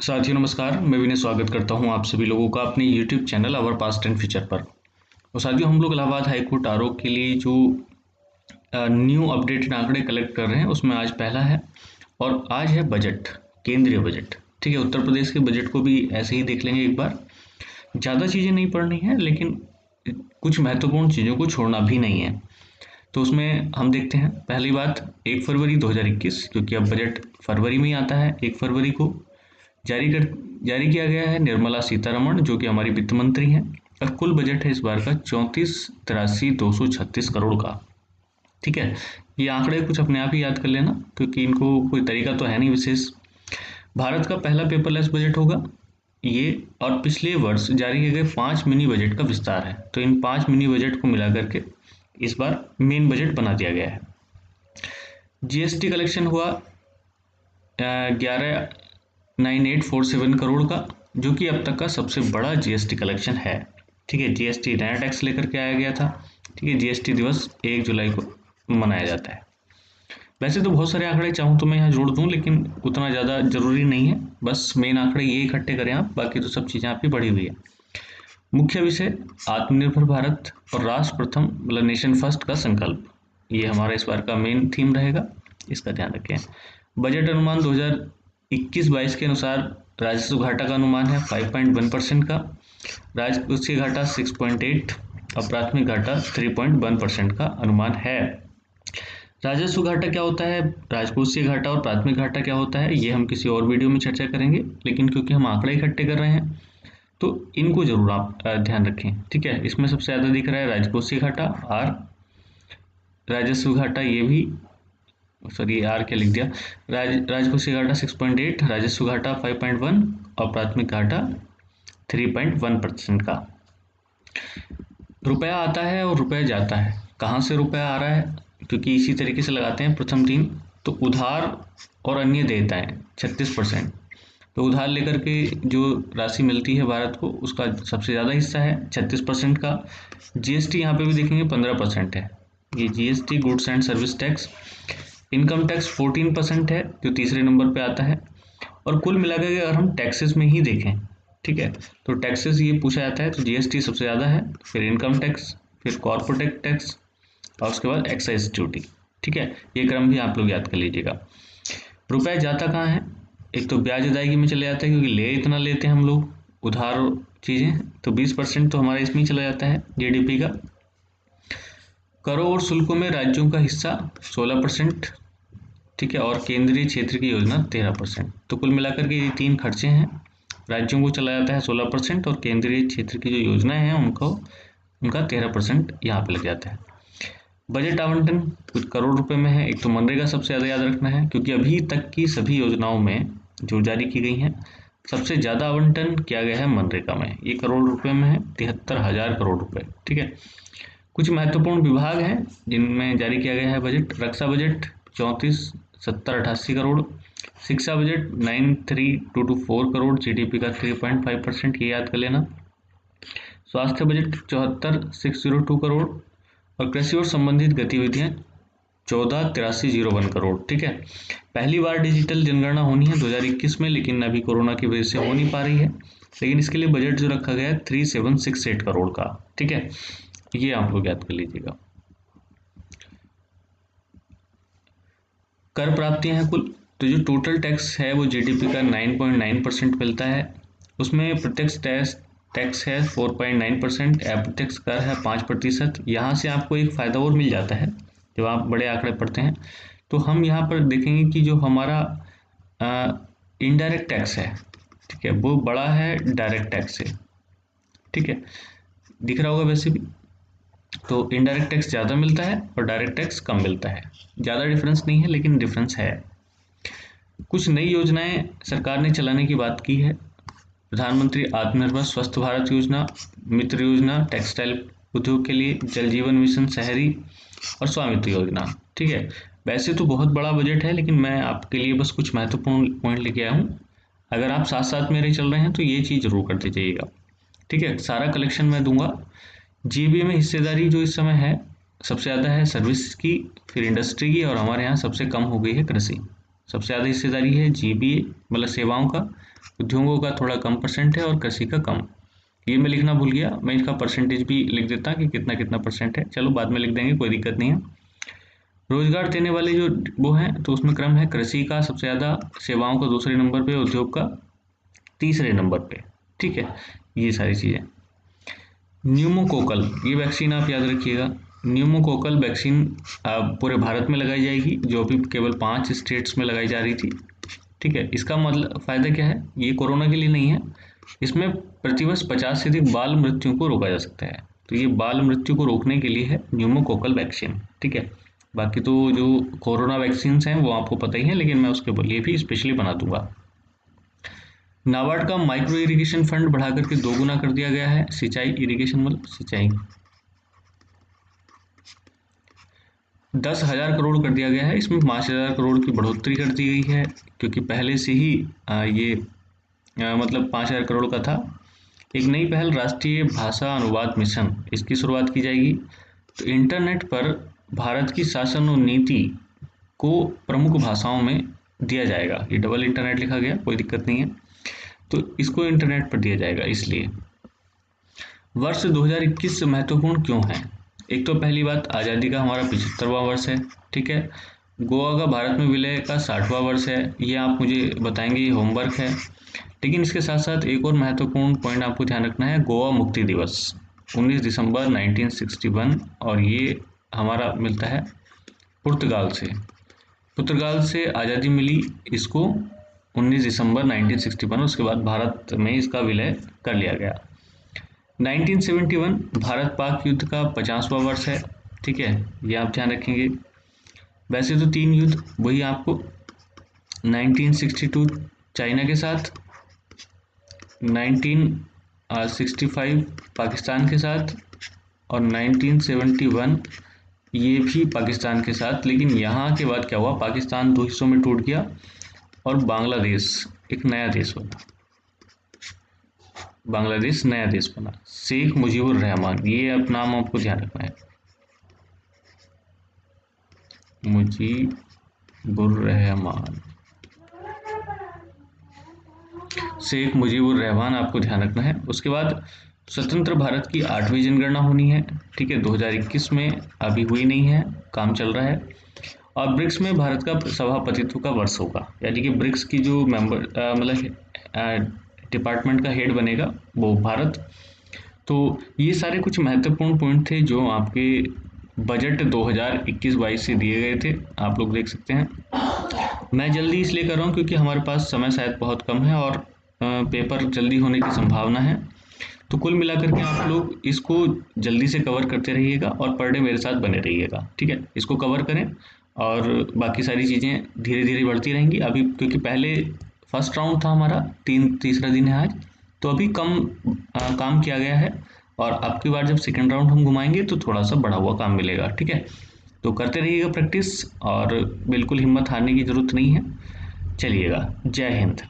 साथियों नमस्कार, मैं विनय स्वागत करता हूं आप सभी लोगों का अपने YouTube channel our past and future पर। तो साथियों हम लोग इलाहाबाद हाई कोर्ट आरोप के लिए जो न्यू अपडेटेड आंकड़े कलेक्ट कर रहे हैं उसमें आज पहला है और आज है बजट, केंद्रीय बजट। ठीक है, उत्तर प्रदेश के बजट को भी ऐसे ही देख लेंगे एक बार। ज़्यादा चीज़ें नहीं पढ़नी है लेकिन कुछ महत्वपूर्ण चीज़ों को छोड़ना भी नहीं है। तो उसमें हम देखते हैं पहली बात 1 फरवरी 2021, क्योंकि अब बजट फरवरी में ही आता है। 1 फरवरी को जारी किया गया है निर्मला सीतारमण, जो कि हमारी वित्त मंत्री हैं, और कुल बजट है इस बार का 34,83,236 करोड़ का। ठीक है, ये आंकड़े कुछ अपने आप ही याद कर लेना, क्योंकि इनको कोई तरीका तो है नहीं विशेष। भारत का पहला पेपरलेस बजट होगा ये, और पिछले वर्ष जारी किए गए 5 मिनी बजट का विस्तार है। तो इन 5 मिनी बजट को मिला करके इस बार मेन बजट बना दिया गया है। जीएसटी कलेक्शन हुआ 11,9847 करोड़ का, जो कि अब तक का सबसे बड़ा जीएसटी कलेक्शन है। ठीक है, जीएसटी नया टैक्स लेकर के आया गया था। ठीक है, जीएसटी दिवस 1 जुलाई को मनाया जाता है। वैसे तो बहुत सारे आंकड़े चाहूँ तो मैं यहाँ जोड़ दूँ, लेकिन उतना ज़्यादा जरूरी नहीं है। बस मेन आंकड़े ये इकट्ठे करें आप, बाकी तो सब चीज़ें आपकी बढ़ी हुई है। मुख्य विषय आत्मनिर्भर भारत और राष्ट्र प्रथम मतलब नेशन फर्स्ट का संकल्प, ये हमारा इस बार का मेन थीम रहेगा, इसका ध्यान रखें। बजट अनुमान 2021-22 के अनुसार राजस्व घाटा का अनुमान है 5.1% का, राजकोषीय घाटा 6.8 और प्राथमिक घाटा 3.1% का अनुमान है। राजस्व घाटा क्या होता है, राजकोषीय घाटा और प्राथमिक घाटा क्या होता है, ये हम किसी और वीडियो में चर्चा करेंगे, लेकिन क्योंकि हम आंकड़े इकट्ठे कर रहे हैं तो इनको जरूर आप ध्यान रखें। ठीक है, इसमें सबसे ज़्यादा दिख रहा है राजकोषीय घाटा और राजस्व घाटा, ये भी सॉरी आर क्या लिख दिया, राजकोषीय घाटा 6.8, राजस्व घाटा 5.1 और प्राथमिक घाटा 3.1% का। रुपया आता है और रुपया जाता है। कहाँ से रुपया आ रहा है, क्योंकि इसी तरीके से लगाते हैं प्रथम तीन। तो उधार और अन्य देयताएं 36%। तो उधार लेकर के जो राशि मिलती है भारत को, उसका सबसे ज़्यादा हिस्सा है 36% का। जीएसटी यहाँ पे भी देखेंगे 15% है, ये GST goods and service tax. Income tax 14% है, जो तीसरे नंबर पे आता है। और कुल मिलाकर के अगर हम टैक्सेस में ही देखें, ठीक है, तो टैक्सेस ये पूछा जाता है तो जीएसटी सबसे ज़्यादा है, फिर इनकम टैक्स, फिर कॉर्पोरेट टैक्स और उसके बाद एक्साइज ड्यूटी। ठीक है, ये क्रम भी आप लोग याद कर लीजिएगा। रुपया जाता कहाँ है, एक तो ब्याज अदायगी में चले जाता है, क्योंकि ले इतना लेते हैं हम लोग उधार चीज़ें, तो 20% तो हमारा इसमें ही चला जाता है जीडीपी का। करों और शुल्कों में राज्यों का हिस्सा 16%। ठीक है, और केंद्रीय क्षेत्र की योजना 13%। तो कुल मिलाकर के ये तीन खर्चे हैं, राज्यों को चला जाता है 16% और केंद्रीय क्षेत्र की जो योजनाएं हैं उनका 13% यहाँ पे लग जाता है। बजट आवंटन कुछ करोड़ रुपए में है। एक तो मनरेगा सबसे ज़्यादा याद रखना है, क्योंकि अभी तक की सभी योजनाओं में जो जारी की गई हैं सबसे ज़्यादा आवंटन किया गया है मनरेगा में, ये करोड़ रुपए में है, 73,000 करोड़ रुपए। ठीक है, कुछ महत्वपूर्ण विभाग हैं जिनमें जारी किया गया है बजट। रक्षा बजट 34,70,88 करोड़, शिक्षा बजट 93,224 करोड़, जीडीपी का 3.5%, ये याद कर लेना। स्वास्थ्य बजट 74,602 करोड़ और कृषि और संबंधित गतिविधियां 14,83,01 करोड़। ठीक है, पहली बार डिजिटल जनगणना होनी है 2021 में, लेकिन अभी कोरोना की वजह से हो नहीं पा रही है, लेकिन इसके लिए बजट जो रखा गया है 3,768 करोड़ का। ठीक है, ये आप लोग याद कर लीजिएगा। कर प्राप्तियां हैं कुल, तो जो टोटल टैक्स है वो जीडीपी का 9.9% मिलता है। उसमें प्रत्यक्ष टैक्स है 4.9%, अप्रत्यक्ष कर है 5%। यहाँ से आपको एक फ़ायदा और मिल जाता है जब आप बड़े आंकड़े पढ़ते हैं, तो हम यहाँ पर देखेंगे कि जो हमारा इनडायरेक्ट टैक्स है, ठीक है, वो बड़ा है डायरेक्ट टैक्स से। ठीक है, दिख रहा होगा वैसे भी, तो इनडायरेक्ट टैक्स ज़्यादा मिलता है और डायरेक्ट टैक्स कम मिलता है। ज़्यादा डिफरेंस नहीं है, लेकिन डिफरेंस है। कुछ नई योजनाएं सरकार ने चलाने की बात की है। प्रधानमंत्री आत्मनिर्भर स्वस्थ भारत योजना, मित्र योजना टेक्सटाइल उद्योग के लिए, जल जीवन मिशन शहरी और स्वामित्व योजना। ठीक है, वैसे तो बहुत बड़ा बजट है, लेकिन मैं आपके लिए बस कुछ महत्वपूर्ण पॉइंट लेके आया हूँ। अगर आप साथ साथ मेरे चल रहे हैं तो ये चीज़ जरूर करते जाइएगा। ठीक है, सारा कलेक्शन मैं दूंगा। जीबीए में हिस्सेदारी जो इस समय है सबसे ज़्यादा है सर्विस की, फिर इंडस्ट्री की, और हमारे यहाँ सबसे कम हो गई है कृषि। सबसे ज़्यादा हिस्सेदारी है जीबीए मतलब सेवाओं का, उद्योगों का थोड़ा कम परसेंट है और कृषि का कम। ये मैं लिखना भूल गया, मैं इसका परसेंटेज भी लिख देता कि कितना कितना परसेंट है, चलो बाद में लिख देंगे, कोई दिक्कत नहीं है। रोजगार देने वाले जो वो हैं तो उसमें क्रम है कृषि का सबसे ज़्यादा, सेवाओं का दूसरे नंबर पे, उद्योग का तीसरे नंबर पे। ठीक है, ये सारी चीज़ें। न्यूमोकोकल, ये वैक्सीन आप याद रखिएगा। न्यूमोकोकल वैक्सीन पूरे भारत में लगाई जाएगी, जो अभी केवल 5 स्टेट्स में लगाई जा रही थी। ठीक है, इसका मतलब फ़ायदा क्या है, ये कोरोना के लिए नहीं है, इसमें प्रतिवर्ष 50 से अधिक बाल मृत्यु को रोका जा सकता है। तो ये बाल मृत्यु को रोकने के लिए है न्यूमोकोकल वैक्सीन। ठीक है, बाकी तो जो कोरोना वैक्सीन हैं वो आपको पता ही है, लेकिन मैं उसके लिए भी स्पेशली बना दूंगा। नाबार्ड का माइक्रो इरिगेशन फंड बढ़ा करके 2 गुना कर दिया गया है। सिंचाई इरिगेशन मतलब सिंचाई 10,000 करोड़ कर दिया गया है, इसमें 5,000 करोड़ की बढ़ोतरी कर दी गई है, क्योंकि पहले से ही ये मतलब 5,000 करोड़ का था। एक नई पहल राष्ट्रीय भाषा अनुवाद मिशन, इसकी शुरुआत की जाएगी। तो इंटरनेट पर भारत की शासन और नीति को प्रमुख भाषाओं में दिया जाएगा। ये डबल इंटरनेट लिखा गया, कोई दिक्कत नहीं है, तो इसको इंटरनेट पर दिया जाएगा। इसलिए वर्ष 2021 महत्वपूर्ण क्यों है? एक तो पहली बात, आज़ादी का हमारा 75वां वर्ष है। ठीक है, गोवा का भारत में विलय का 60वां वर्ष है, ये आप मुझे बताएंगे, ये होमवर्क है। लेकिन इसके साथ साथ एक और महत्वपूर्ण पॉइंट आपको ध्यान रखना है, गोवा मुक्ति दिवस 19 दिसंबर 1961, और ये हमारा मिलता है पुर्तगाल से। पुर्तगाल से आज़ादी मिली इसको 19 दिसंबर 1961, उसके बाद भारत में इसका विलय कर लिया गया। 1971 भारत पाक युद्ध का 50वां वर्ष है। ठीक है, ये आप ध्यान रखेंगे। वैसे तो 3 युद्ध, वही आपको 1962 चाइना के साथ, 1965 पाकिस्तान के साथ, और 1971 ये भी पाकिस्तान के साथ। लेकिन यहाँ के बाद क्या हुआ, पाकिस्तान 2 हिस्सों में टूट गया और बांग्लादेश एक नया देश बना। बांग्लादेश नया देश बना। शेख मुजीबुर रहमान, ये अब नाम आपको ध्यान रखना है, मुजीबुर रहमान, शेख मुजीबुर रहमान आपको ध्यान रखना है। उसके बाद स्वतंत्र भारत की 8वीं जनगणना होनी है। ठीक है, 2021 में अभी हुई नहीं है, काम चल रहा है। और ब्रिक्स में भारत का सभापतित्व का वर्ष होगा, यानी कि ब्रिक्स की जो मेंबर मतलब डिपार्टमेंट का हेड बनेगा वो भारत। तो ये सारे कुछ महत्वपूर्ण पॉइंट थे जो आपके बजट 2021-22 से दिए गए थे, आप लोग देख सकते हैं। मैं जल्दी इसलिए कर रहा हूँ क्योंकि हमारे पास समय शायद बहुत कम है और पेपर जल्दी होने की संभावना है। तो कुल मिलाकर के आप लोग इसको जल्दी से कवर करते रहिएगा और पर डे मेरे साथ बने रहिएगा। ठीक है, इसको कवर करें और बाकी सारी चीज़ें धीरे धीरे बढ़ती रहेंगी। अभी क्योंकि पहले फर्स्ट राउंड था हमारा, तीसरा दिन है आज, तो अभी कम काम किया गया है, और अब की बार जब सेकंड राउंड हम घुमाएंगे तो थोड़ा सा बढ़ा हुआ काम मिलेगा। ठीक है, तो करते रहिएगा प्रैक्टिस और बिल्कुल हिम्मत हारने की ज़रूरत नहीं है। चलिएगा, जय हिंद।